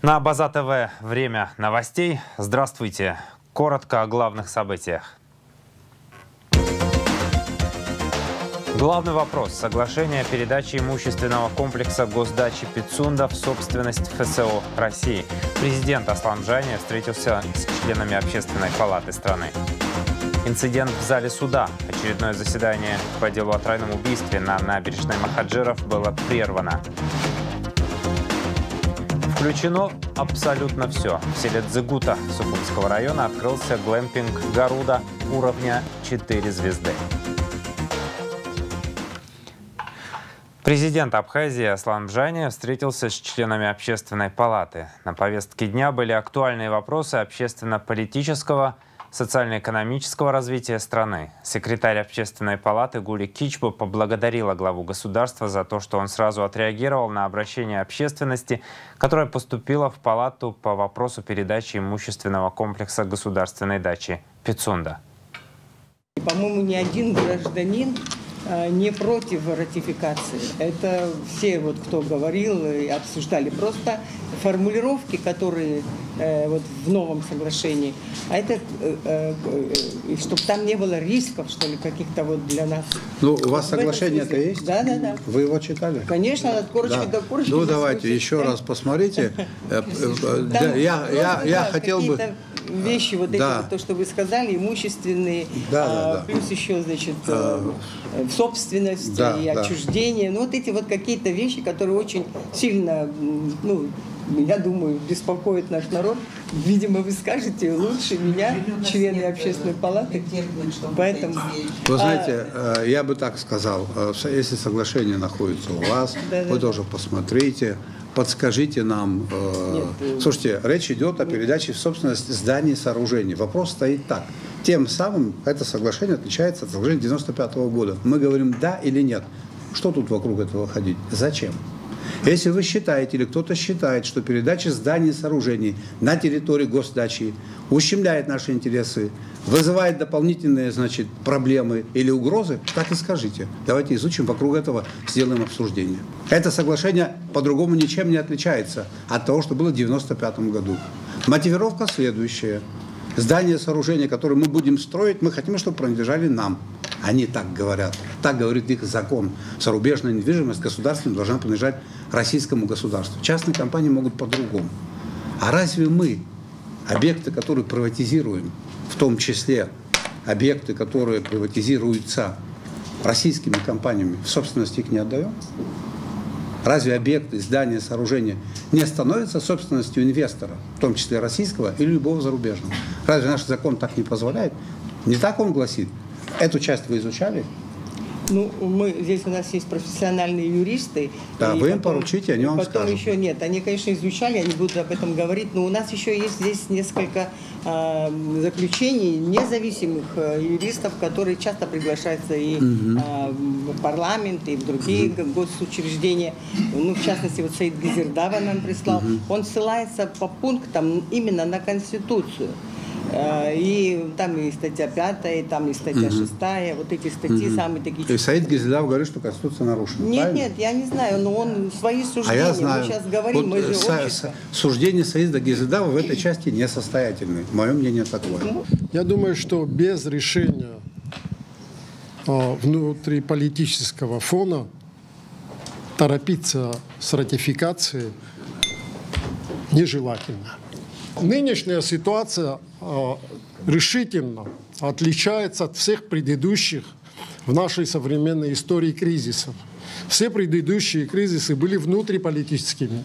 На База ТВ время новостей. Здравствуйте. Коротко о главных событиях. Главный вопрос. Соглашение о передаче имущественного комплекса госдачи Пицунда в собственность ФСО России. Президент Аслан Джанев встретился с членами Общественной палаты страны. Инцидент в зале суда. Очередное заседание по делу о тройном убийстве на набережной Махаджиров было прервано. Включено абсолютно все. В селе Дзыгута Сухумского района открылся глэмпинг «Гаруда» уровня 4 звезды. Президент Абхазии Аслан Джанев встретился с членами Общественной палаты. На повестке дня были актуальные вопросы общественно-политического, социально-экономического развития страны. Секретарь Общественной палаты Гули Кичбу поблагодарила главу государства за то, что он сразу отреагировал на обращение общественности, которое поступило в палату по вопросу передачи имущественного комплекса государственной дачи Пицунда. По-моему, ни один гражданин не против ратификации. Это все, кто говорил и обсуждали. Просто формулировки, которые в новом соглашении, а это, чтобы там не было рисков, что ли, каких-то для нас. Ну, у вас соглашение-то есть? Да. Вы его читали? Конечно, от корочки до корочки. Ну, давайте еще раз посмотрите. Я хотел бы... Вещи, то, что вы сказали, имущественные, плюс еще, собственность и отчуждение. Ну, эти какие-то вещи, которые очень сильно, я думаю, беспокоят наш народ. Видимо, вы скажете лучше меня, члены Общественной палаты. Поэтому... Вы знаете, я бы так сказал, если соглашение находится у вас, вы тоже посмотрите, подскажите нам. Слушайте, речь идет о передаче в собственность зданий и сооружений. Вопрос стоит так. Тем самым это соглашение отличается от соглашения 1995 года. Мы говорим да или нет. Что тут вокруг этого ходить? Зачем? Если вы считаете, или кто-то считает, что передача зданий и сооружений на территории госдачи ущемляет наши интересы, вызывает дополнительные, проблемы или угрозы, так и скажите. Давайте изучим вокруг этого, сделаем обсуждение. Это соглашение по-другому ничем не отличается от того, что было в 1995 году. Мотивировка следующая. Здания, сооружения, которые мы будем строить, мы хотим, чтобы принадлежали нам. Они так говорят. Так говорит их закон. Зарубежная недвижимость государственная должна принадлежать российскому государству. Частные компании могут по-другому. А разве мы объекты, которые приватизируем, в том числе объекты, которые приватизируются российскими компаниями, в собственность их не отдаем? Разве объекты, здания, сооружения не становятся собственностью инвестора, в том числе российского или любого зарубежного? Разве наш закон так не позволяет? Не так он гласит. Эту часть вы изучали? Здесь у нас есть профессиональные юристы. Да, вы им поручите, они вам скажут. Потом еще нет. Они, конечно, изучали, они будут об этом говорить, но у нас еще есть здесь несколько заключений независимых юристов, которые часто приглашаются и в парламент, и в другие госучреждения. В частности, Саид Гизирдава нам прислал. Он ссылается по пунктам именно на Конституцию. И там и статья 5, и там и статья 6, вот эти статьи самые такие. И Саид Гизирдав говорит, что Конституция нарушена. Нет, я не знаю, но он свои суждения, я знаю. Мы сейчас говорим, мы же общество. Суждения Саида Гизирдава в этой части несостоятельны. Мое мнение такое. Я думаю, что без решения внутриполитического фона торопиться с ратификацией нежелательно. Нынешняя ситуация решительно отличается от всех предыдущих в нашей современной истории кризисов. Все предыдущие кризисы были внутриполитическими.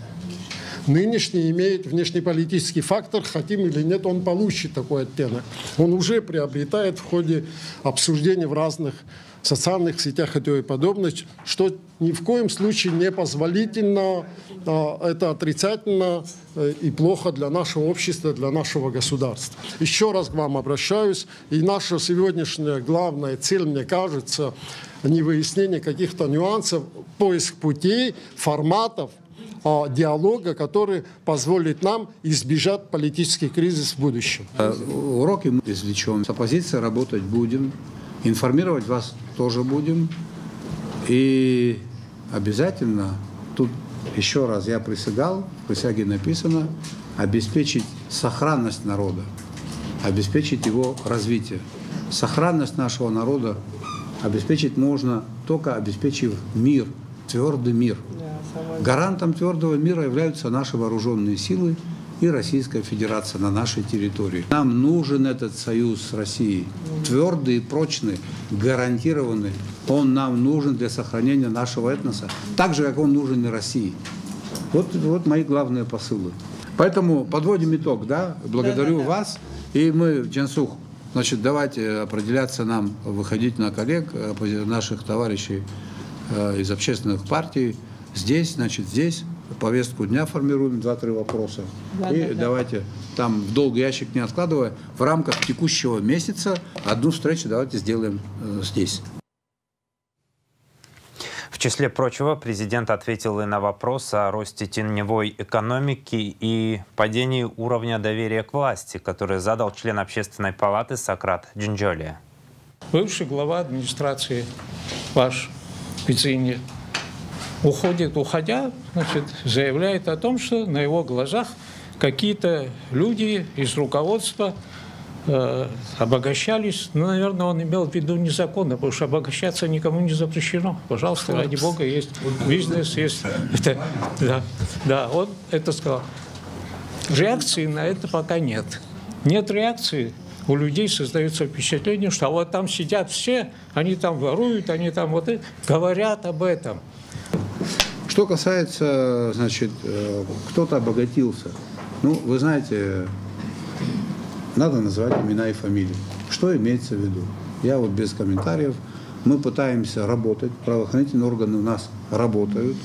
Нынешний имеет внешнеполитический фактор, хотим или нет, он получит такой оттенок. Он уже приобретает в ходе обсуждений в разных социальных сетях и тому подобное, что ни в коем случае не позволительно, это отрицательно и плохо для нашего общества, для нашего государства. Еще раз к вам обращаюсь, и наша сегодняшняя главная цель, мне кажется, не выяснение каких-то нюансов, поиск путей, форматов диалога, который позволит нам избежать политический кризис в будущем. Уроки мы извлечем. С оппозицией работать будем. Информировать вас тоже будем. И обязательно тут еще раз, я присягал, в присяге написано, обеспечить сохранность народа, обеспечить его развитие. Сохранность нашего народа обеспечить можно, только обеспечив мир, твердый мир. Гарантом твердого мира являются наши вооруженные силы и Российская Федерация на нашей территории. Нам нужен этот союз с Россией, твердый и прочный, гарантированный. Он нам нужен для сохранения нашего этноса, так же, как он нужен и России. Вот мои главные посылы. Поэтому подводим итог, да? Благодарю вас. И мы, Джансух, значит, давайте определяться нам, выходить на коллег, наших товарищей из общественных партий. Здесь, значит, здесь повестку дня формируем, 2-3 вопроса. Давайте там в долгий ящик не откладывая, в рамках текущего месяца одну встречу давайте сделаем здесь. В числе прочего, президент ответил и на вопрос о росте теневой экономики и падении уровня доверия к власти, который задал член Общественной палаты Сократ Джинджолия. Бывший глава администрации ваш Пиццини уходя, значит, заявляет о том, что на его глазах какие-то люди из руководства обогащались. Ну, наверное, он имел в виду незаконно, потому что обогащаться никому не запрещено. Пожалуйста, ради бога, есть бизнес, есть... Да, он это сказал. Реакции на это пока нет. Нет реакции. У людей создается впечатление, что вот там сидят все, они там воруют, они там вот это, говорят об этом. Что касается, значит, кто-то обогатился. Ну, вы знаете, надо называть имена и фамилии. Что имеется в виду? Я вот без комментариев. Мы пытаемся работать, правоохранительные органы у нас работают.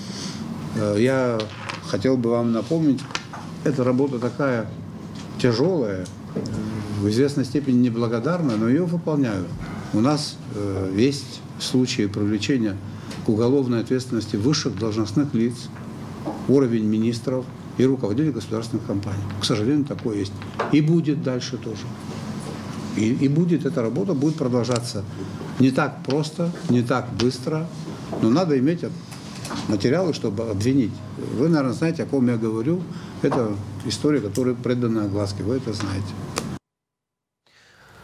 Я хотел бы вам напомнить, эта работа такая тяжелая, в известной степени неблагодарная, но ее выполняют. У нас есть случаи привлечения к уголовной ответственности высших должностных лиц, уровень министров и руководителей государственных компаний. К сожалению, такое есть. И будет дальше тоже. И будет эта работа, будет продолжаться. Не так просто, не так быстро, но надо иметь материалы, чтобы обвинить. Вы, наверное, знаете, о ком я говорю. Это история, которая предана огласке. Вы это знаете.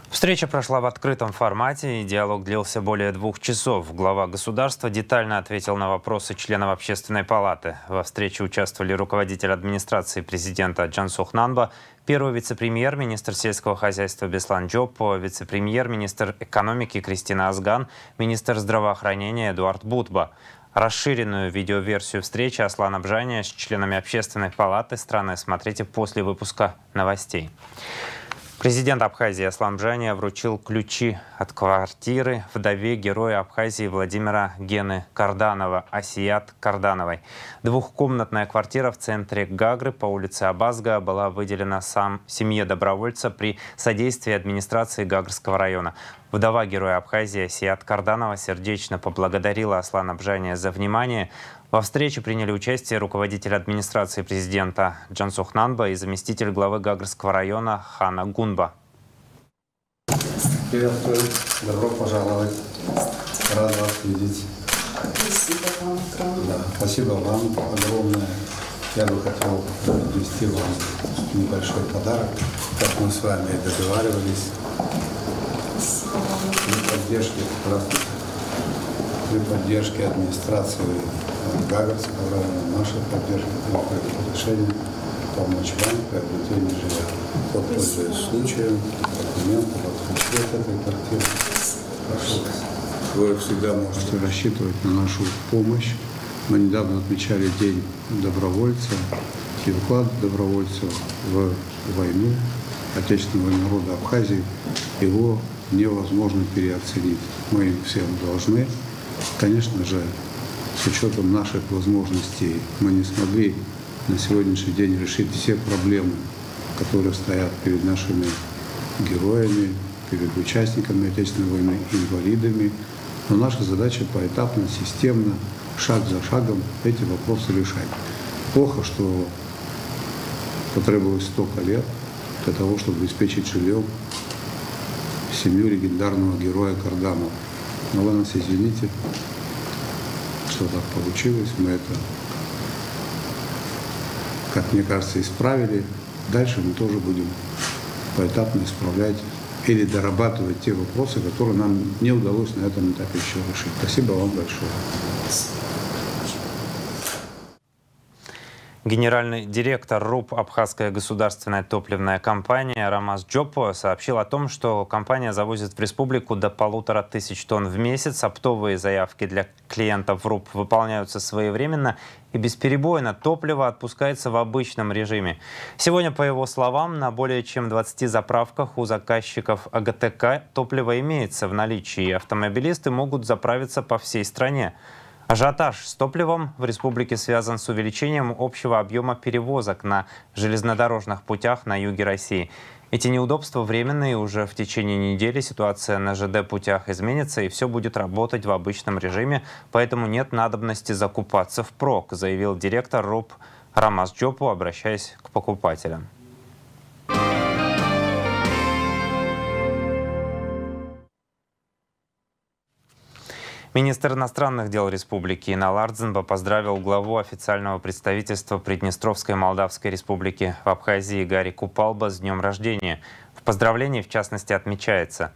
Встреча прошла в открытом формате, и диалог длился более 2 часов. Глава государства детально ответил на вопросы членов Общественной палаты. Во встрече участвовали руководитель администрации президента Джансух Нанба, первый вице-премьер, министр сельского хозяйства Беслан Джоппо, вице-премьер, министр экономики Кристина Азган, министр здравоохранения Эдуард Бутба. Расширенную видеоверсию встречи Аслан Абжания с членами Общественной палаты страны смотрите после выпуска новостей. Президент Абхазии Аслан Абжания вручил ключи от квартиры вдове героя Абхазии Владимира Гены Карданова, Асият Кардановой. 2-комнатная квартира в центре Гагры по улице Абазга была выделена семье добровольца при содействии администрации Гагрского района. Вдова героя Абхазии Асият Карданова сердечно поблагодарила Аслана Абжания за внимание. Во встрече приняли участие руководитель администрации президента Джансух Нанба и заместитель главы Гагрского района Хана Гунба. Приветствую. Добро пожаловать. Рад вас видеть. Спасибо вам, да, спасибо вам огромное. Я бы хотел принести вам небольшой подарок, как мы с вами и договаривались. При поддержке администрации Гагрского района, нашей поддержки, решение помочь вам в приобретении жилья. Вот, пользуясь случаем, документов, открытие этой квартиры. Прошу вас. Вы всегда можете рассчитывать на нашу помощь. Мы недавно отмечали День добровольца и вклад добровольцев в войну Отечественного народа Абхазии. Его невозможно переоценить. Мы им всем должны. Конечно же, с учетом наших возможностей мы не смогли на сегодняшний день решить все проблемы, которые стоят перед нашими героями, перед участниками Отечественной войны, инвалидами. Но наша задача поэтапно, системно, шаг за шагом эти вопросы решать. Плохо, что потребовалось столько лет для того, чтобы обеспечить жильем семью легендарного героя Карданова. Но вы нас извините, что так получилось. Мы это как мне кажется, исправили. Дальше мы тоже будем поэтапно исправлять или дорабатывать те вопросы, которые нам не удалось на этом этапе еще решить. Спасибо вам большое. Генеральный директор РУП «Абхазская государственная топливная компания» Рамаз Джопо сообщил о том, что компания завозит в республику до 1500 тонн в месяц. Оптовые заявки для клиентов РУП выполняются своевременно и бесперебойно. Топливо отпускается в обычном режиме. Сегодня, по его словам, на более чем 20 заправках у заказчиков АГТК топливо имеется в наличии, и автомобилисты могут заправиться по всей стране. Ажиотаж с топливом в республике связан с увеличением общего объема перевозок на железнодорожных путях на юге России. Эти неудобства временные, уже в течение недели ситуация на ЖД-путях изменится и все будет работать в обычном режиме, поэтому нет надобности закупаться впрок, заявил директор РУП Рамаз Джопо, обращаясь к покупателям. Министр иностранных дел республики Инал Ардзинба поздравил главу официального представительства Приднестровской Молдавской республики в Абхазии Гарри Купалба с днем рождения. В поздравлении, в частности, отмечается: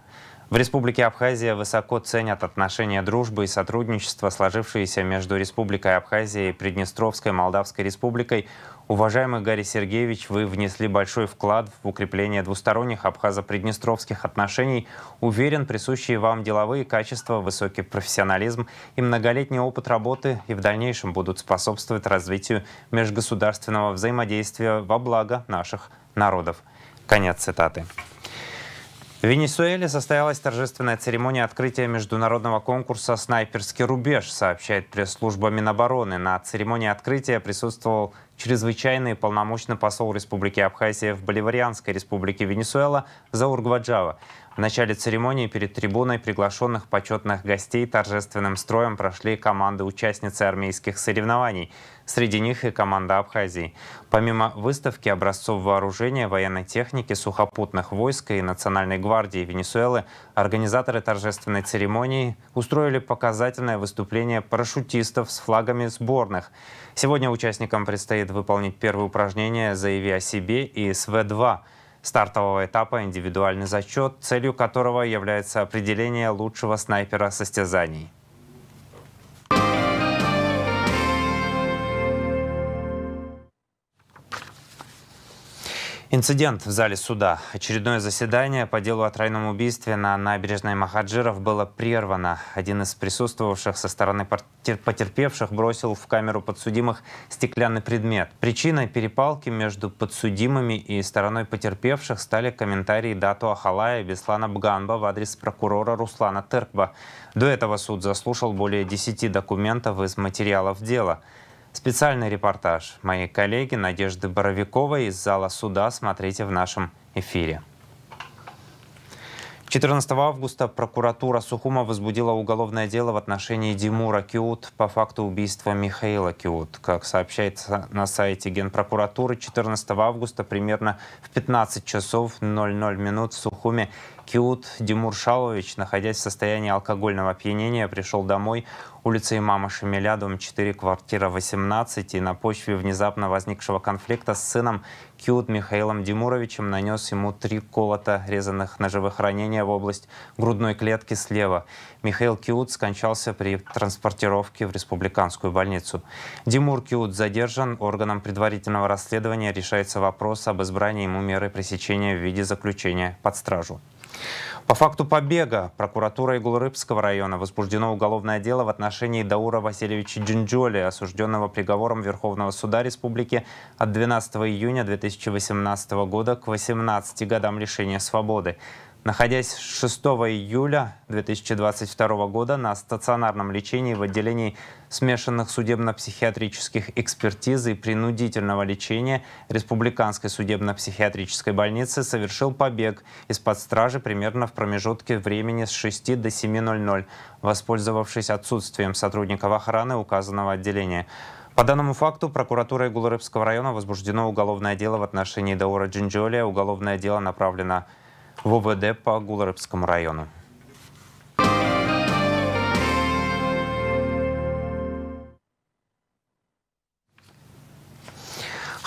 в Республике Абхазия высоко ценят отношения дружбы и сотрудничества, сложившиеся между Республикой Абхазия и Приднестровской Молдавской республикой. Уважаемый Гарри Сергеевич, вы внесли большой вклад в укрепление двусторонних абхазо-приднестровских отношений. Уверен, присущие вам деловые качества, высокий профессионализм и многолетний опыт работы и в дальнейшем будут способствовать развитию межгосударственного взаимодействия во благо наших народов. Конец цитаты. В Венесуэле состоялась торжественная церемония открытия международного конкурса «Снайперский рубеж», сообщает пресс-служба Минобороны. На церемонии открытия присутствовал чрезвычайный и полномочный посол Республики Абхазия в Боливарианской республике Венесуэла Заур Гваджава. В начале церемонии перед трибуной приглашенных почетных гостей торжественным строем прошли команды-участницы армейских соревнований. Среди них и команда Абхазии. Помимо выставки образцов вооружения, военной техники, сухопутных войск и Национальной гвардии Венесуэлы, организаторы торжественной церемонии устроили показательное выступление парашютистов с флагами сборных. Сегодня участникам предстоит выполнить первое упражнение «Заяви о себе» и СВ-2 стартового этапа индивидуальный зачет, целью которого является определение лучшего снайпера состязаний. Инцидент в зале суда. Очередное заседание по делу о тройном убийстве на набережной Махаджиров было прервано. Один из присутствовавших со стороны потерпевших бросил в камеру подсудимых стеклянный предмет. Причиной перепалки между подсудимыми и стороной потерпевших стали комментарии Дату Ахалая и Беслана Бганба в адрес прокурора Руслана Теркба. До этого суд заслушал более 10 документов из материалов дела. Специальный репортаж моей коллеги Надежды Боровиковой из зала суда смотрите в нашем эфире. 14 августа прокуратура Сухума возбудила уголовное дело в отношении Димура Киут по факту убийства Михаила Киут. Как сообщается на сайте Генпрокуратуры, 14 августа примерно в 15 часов 00 минут в Сухуме Киут Димур Шалович, находясь в состоянии алкогольного опьянения, пришел домой, улица Имама Шамиля, дом 4, квартира 18, и на почве внезапно возникшего конфликта с сыном Киут Михаилом Димуровичем нанес ему 3 колото резаных ножевых ранения в область грудной клетки слева. Михаил Киут скончался при транспортировке в республиканскую больницу. Димур Киут задержан. Органом предварительного расследования решается вопрос об избрании ему меры пресечения в виде заключения под стражу. По факту побега прокуратурой Гулрыбского района возбуждено уголовное дело в отношении Даура Васильевича Джинджоли, осужденного приговором Верховного суда Республики от 12 июня 2018 года к 18 годам лишения свободы. Находясь 6 июля 2022 года на стационарном лечении в отделении смешанных судебно-психиатрических экспертиз и принудительного лечения Республиканской судебно-психиатрической больницы, совершил побег из-под стражи примерно в промежутке времени с 6 до 7:00, воспользовавшись отсутствием сотрудников охраны указанного отделения. По данному факту прокуратурой Гулрыбского района возбуждено уголовное дело в отношении Даура Джинджоли. Уголовное дело направлено в ОВД по Гулрыбскому району.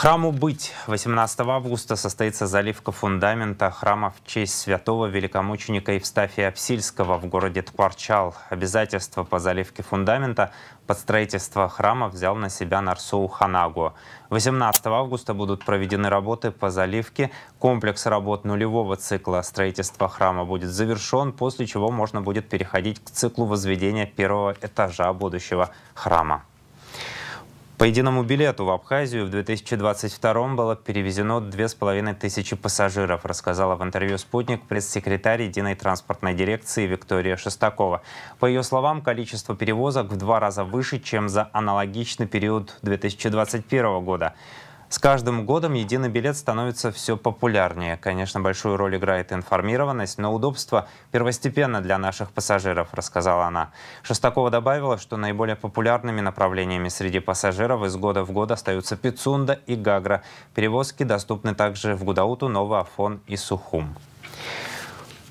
Храму быть. 18 августа состоится заливка фундамента храма в честь святого великомученика Евстафия Апсильского в городе Тпарчал. Обязательства по заливке фундамента под строительство храма взял на себя Нарсоу Ханагуа. 18 августа будут проведены работы по заливке. Комплекс работ нулевого цикла строительства храма будет завершен, после чего можно будет переходить к циклу возведения первого этажа будущего храма. По единому билету в Абхазию в 2022 было перевезено 2500 пассажиров, рассказала в интервью «Спутник» пресс-секретарь Единой транспортной дирекции Виктория Шестакова. По ее словам, количество перевозок в 2 раза выше, чем за аналогичный период 2021 года. С каждым годом единый билет становится все популярнее. Конечно, большую роль играет информированность, но удобство первостепенно для наших пассажиров, рассказала она. Шестакова добавила, что наиболее популярными направлениями среди пассажиров из года в год остаются Пицунда и Гагра. Перевозки доступны также в Гудауту, Новый Афон и Сухум.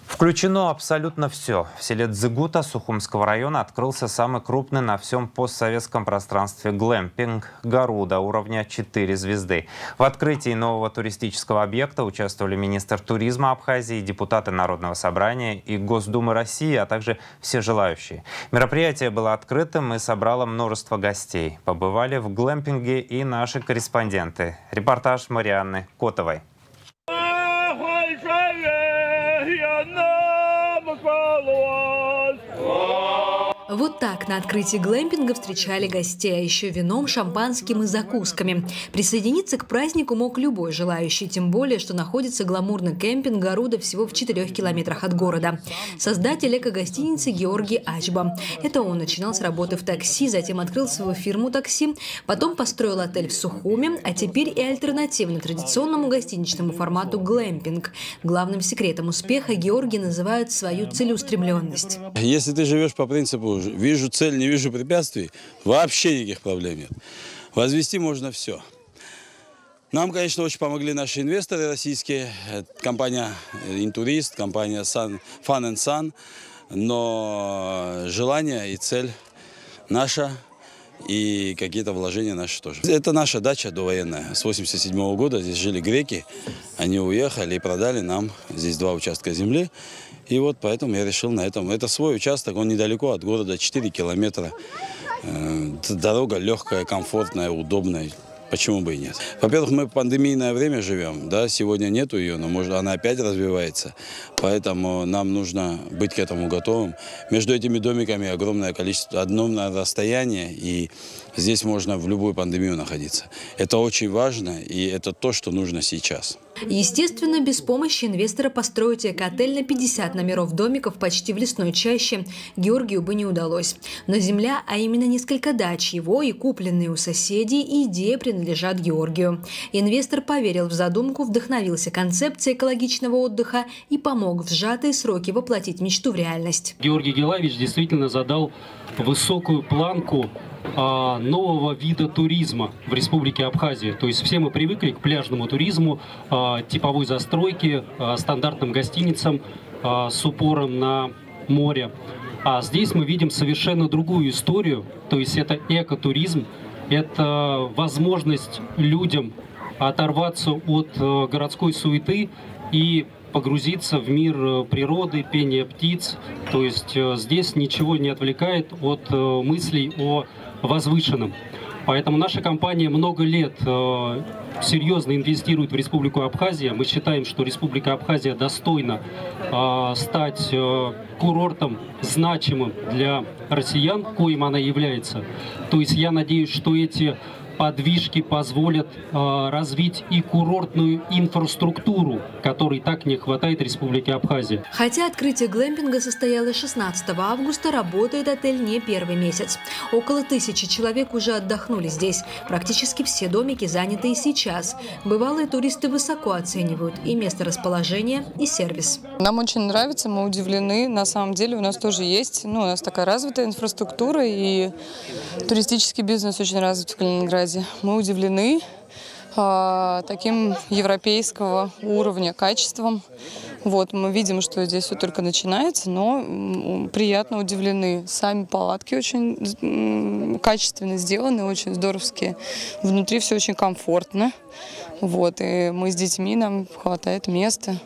Включено абсолютно все. В селе Дзыгута Сухумского района открылся самый крупный на всем постсоветском пространстве глэмпинг «Гаруда» уровня 4 звезды. В открытии нового туристического объекта участвовали министр туризма Абхазии, депутаты Народного собрания и Госдумы России, а также все желающие. Мероприятие было открытым и собрало множество гостей. Побывали в глэмпинге и наши корреспонденты. Репортаж Марианны Котовой. Вот так на открытии глэмпинга встречали гостей, а еще вином, шампанским и закусками. Присоединиться к празднику мог любой желающий, тем более, что находится гламурный кемпинг «Гаруда» всего в 4 километрах от города. Создатель эко-гостиницы Георгий Ачба. Это он начинал с работы в такси, затем открыл свою фирму такси, потом построил отель в Сухуме, а теперь и альтернативно традиционному гостиничному формату глэмпинг. Главным секретом успеха Георгий называет свою целеустремленность. Если ты живешь по принципу «вижу цель, не вижу препятствий», вообще никаких проблем нет. Возвести можно все. Нам, конечно, очень помогли наши инвесторы российские, компания «Интурист», компания Fun and Sun, но желание и цель наша, и какие-то вложения наши тоже. Это наша дача довоенная. С 1987 года здесь жили греки, они уехали и продали нам здесь 2 участка земли. И вот поэтому я решил на этом. Это свой участок, он недалеко от города, 4 километра. Дорога легкая, комфортная, удобная. Почему бы и нет? Во-первых, мы в пандемийное время живем, да, сегодня нету ее, но может она опять развивается, поэтому нам нужно быть к этому готовым. Между этими домиками огромное количество, огромное расстояние, и здесь можно в любую пандемию находиться. Это очень важно, и это то, что нужно сейчас. Естественно, без помощи инвестора построить эко-отель на 50 номеров домиков почти в лесной чаще Георгию бы не удалось. Но земля, а именно несколько дач его и купленные у соседей, и идея принадлежат Георгию. Инвестор поверил в задумку, вдохновился концепцией экологичного отдыха и помог в сжатые сроки воплотить мечту в реальность. Георгий Гелавич действительно задал высокую планку нового вида туризма в Республике Абхазия. То есть все мы привыкли к пляжному туризму, типовой застройке, стандартным гостиницам с упором на море. А здесь мы видим совершенно другую историю. То есть это экотуризм, это возможность людям оторваться от городской суеты и погрузиться в мир природы, пения птиц. То есть здесь ничего не отвлекает от мыслей о возвышенном. Поэтому наша компания много лет серьезно инвестирует в Республику Абхазия. Мы считаем, что Республика Абхазия достойна стать курортом значимым для россиян, коим она является. То есть я надеюсь, что эти подвижки позволят развить и курортную инфраструктуру, которой так не хватает Республике Абхазия. Хотя открытие глэмпинга состоялось 16 августа, работает отель не первый месяц. Около 1000 человек уже отдохнули здесь. Практически все домики заняты и сейчас. Бывалые туристы высоко оценивают и месторасположение, и сервис. Нам очень нравится, мы удивлены. На самом деле у нас тоже есть, у нас такая развитая инфраструктура, и туристический бизнес очень развит в Калининграде. Мы удивлены таким европейского уровня качеством. Вот, мы видим, что здесь все только начинается, но приятно удивлены. Сами палатки очень качественно сделаны, очень здоровские. Внутри все очень комфортно. Вот, и мы с детьми, нам хватает места.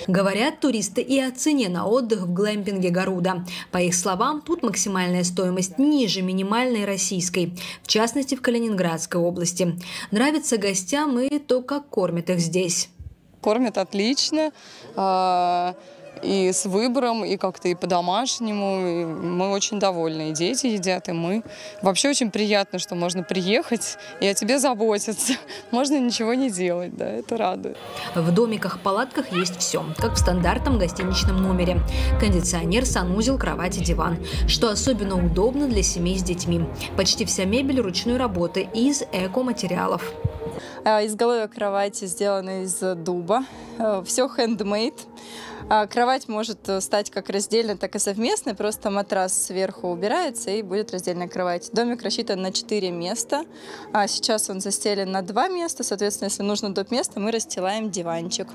Говорят туристы и о цене на отдых в глэмпинге Гаруда. По их словам, тут максимальная стоимость ниже минимальной российской, в частности в Калининградской области. Нравится гостям и то, как кормят их здесь. Кормят отлично, и с выбором, и как-то и по-домашнему. И мы очень довольны, и дети едят, и мы. Вообще очень приятно, что можно приехать, и о тебе заботиться. Можно ничего не делать, да, это радует. В домиках-палатках есть все, как в стандартном гостиничном номере. Кондиционер, санузел, кровать и диван. Что особенно удобно для семей с детьми. Почти вся мебель ручной работы из эко-материалов. Изголовье кровати сделано из дуба. Все handmade. Кровать может стать как раздельной, так и совместной. Просто матрас сверху убирается и будет раздельная кровать. Домик рассчитан на 4 места. Сейчас он застелен на 2 места. Соответственно, если нужно доп. Место, мы расстилаем диванчик.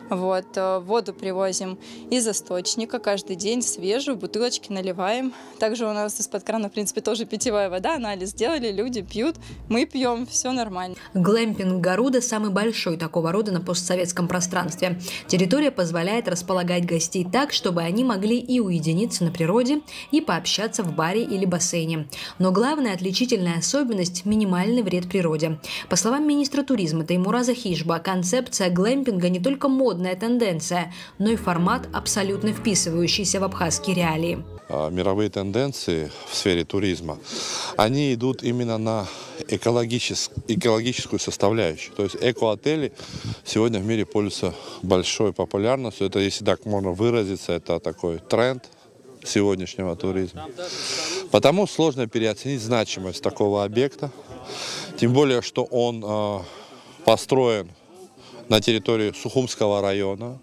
Вот. Воду привозим из источника каждый день свежую, бутылочки наливаем. Также у нас из-под крана, в принципе, тоже питьевая вода. Анализ сделали, люди пьют, мы пьем, все нормально. Глэмпинг Гаруда самый большой такого рода на постсоветском пространстве. Территория позволяет располагать гостей так, чтобы они могли и уединиться на природе, и пообщаться в баре или бассейне. Но главная отличительная особенность – минимальный вред природе. По словам министра туризма Теймура Захишба, концепция глэмпинга не только модная тенденция, но и формат, абсолютно вписывающийся в абхазские реалии. Мировые тенденции в сфере туризма, они идут именно на экологическую составляющую. То есть эко-отели сегодня в мире пользуются большой популярностью. Это, если так можно выразиться, это такой тренд сегодняшнего туризма. Потому сложно переоценить значимость такого объекта. Тем более, что он построен на территории Сухумского района.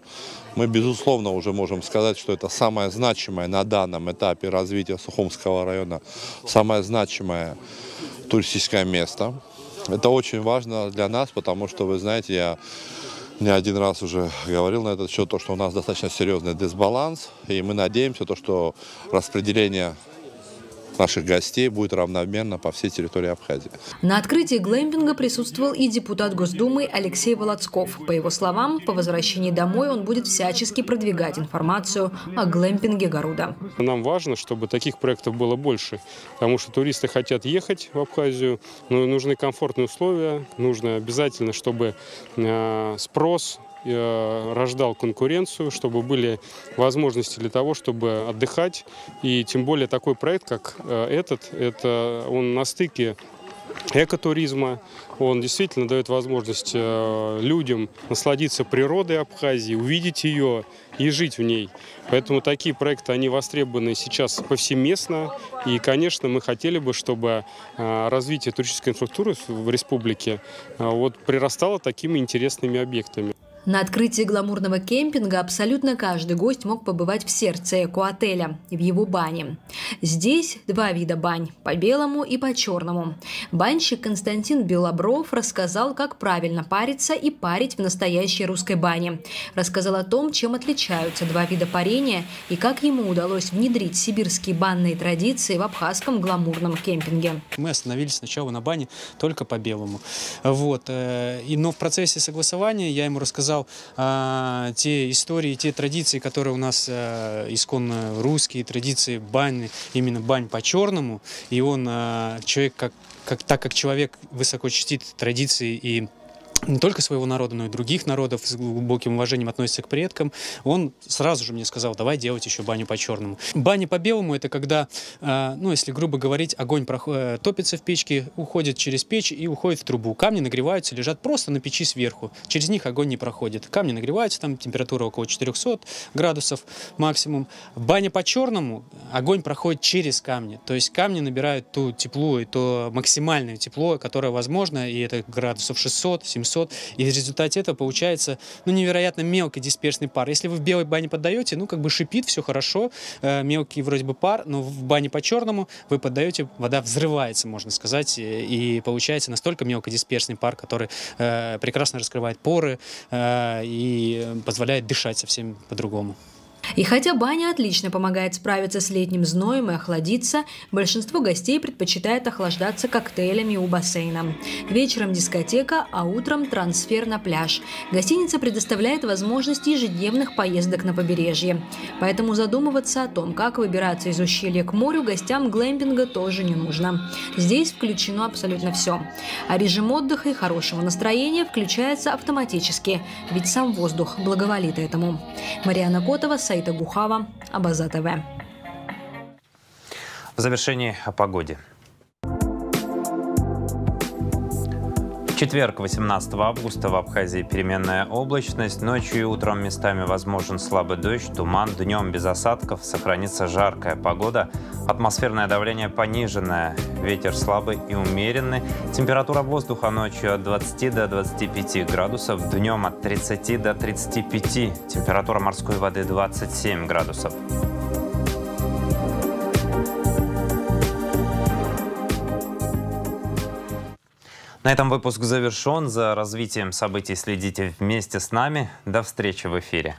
Мы, безусловно, уже можем сказать, что это самое значимое на данном этапе развития Сухумского района, самое значимое туристическое место. Это очень важно для нас, потому что, вы знаете, я не один раз уже говорил на этот счет, то, что у нас достаточно серьезный дисбаланс, и мы надеемся, что распределение наших гостей будет равномерно по всей территории Абхазии. На открытии глэмпинга присутствовал и депутат Госдумы Алексей Володсков. По его словам, по возвращении домой он будет всячески продвигать информацию о глэмпинге Гаруда. Нам важно, чтобы таких проектов было больше, потому что туристы хотят ехать в Абхазию, но нужны комфортные условия, нужно обязательно, чтобы спрос рождал конкуренцию, чтобы были возможности для того, чтобы отдыхать. И тем более такой проект, как этот, он на стыке экотуризма, он действительно дает возможность людям насладиться природой Абхазии, увидеть ее и жить в ней. Поэтому такие проекты, они востребованы сейчас повсеместно. И, конечно, мы хотели бы, чтобы развитие туристической инфраструктуры в республике прирастало такими интересными объектами. На открытии гламурного кемпинга абсолютно каждый гость мог побывать в сердце эко-отеля, в его бане. Здесь 2 вида бань – по белому и по черному. Банщик Константин Белобров рассказал, как правильно париться и парить в настоящей русской бане. Рассказал о том, чем отличаются 2 вида парения и как ему удалось внедрить сибирские банные традиции в абхазском гламурном кемпинге. Мы остановились сначала на бане только по белому. Но в процессе согласования я ему рассказал те истории, те традиции, которые у нас исконно русские, традиции бань, именно бань по черному. И он, человек, так как человек высоко чтит традиции и не только своего народа, но и других народов, с глубоким уважением относится к предкам, он сразу же мне сказал: давай делать еще баню по-черному. Баня по-белому — это когда, если грубо говорить, огонь топится в печке, уходит через печь и уходит в трубу. Камни нагреваются, лежат просто на печи сверху. Через них огонь не проходит. Камни нагреваются, там температура около 400 градусов максимум. Баня по-черному — огонь проходит через камни. То есть камни набирают ту тепло и то максимальное тепло, которое возможно, и это градусов 600-700. высот, и в результате этого получается невероятно мелкий дисперсный пар. Если вы в белой бане поддаете, как бы шипит, все хорошо, мелкий вроде бы пар, но в бане по-черному вы поддаете, вода взрывается, можно сказать, и получается настолько мелкодисперсный пар, который прекрасно раскрывает поры и позволяет дышать совсем по-другому. И хотя баня отлично помогает справиться с летним зноем и охладиться, большинство гостей предпочитает охлаждаться коктейлями у бассейна. Вечером дискотека, а утром трансфер на пляж. Гостиница предоставляет возможность ежедневных поездок на побережье. Поэтому задумываться о том, как выбираться из ущелья к морю, гостям глэмпинга тоже не нужно. Здесь включено абсолютно все. А режим отдыха и хорошего настроения включается автоматически, ведь сам воздух благоволит этому. Марьяна Котова, Саита Гухава, Абаза ТВ. В завершении о погоде. В четверг, 18 августа, в Абхазии переменная облачность. Ночью и утром местами возможен слабый дождь, туман. Днем без осадков. Сохранится жаркая погода. Атмосферное давление пониженное. Ветер слабый и умеренный. Температура воздуха ночью от 20 до 25 градусов. Днем от 30 до 35. Температура морской воды 27 градусов. На этом выпуск завершен. За развитием событий следите вместе с нами. До встречи в эфире.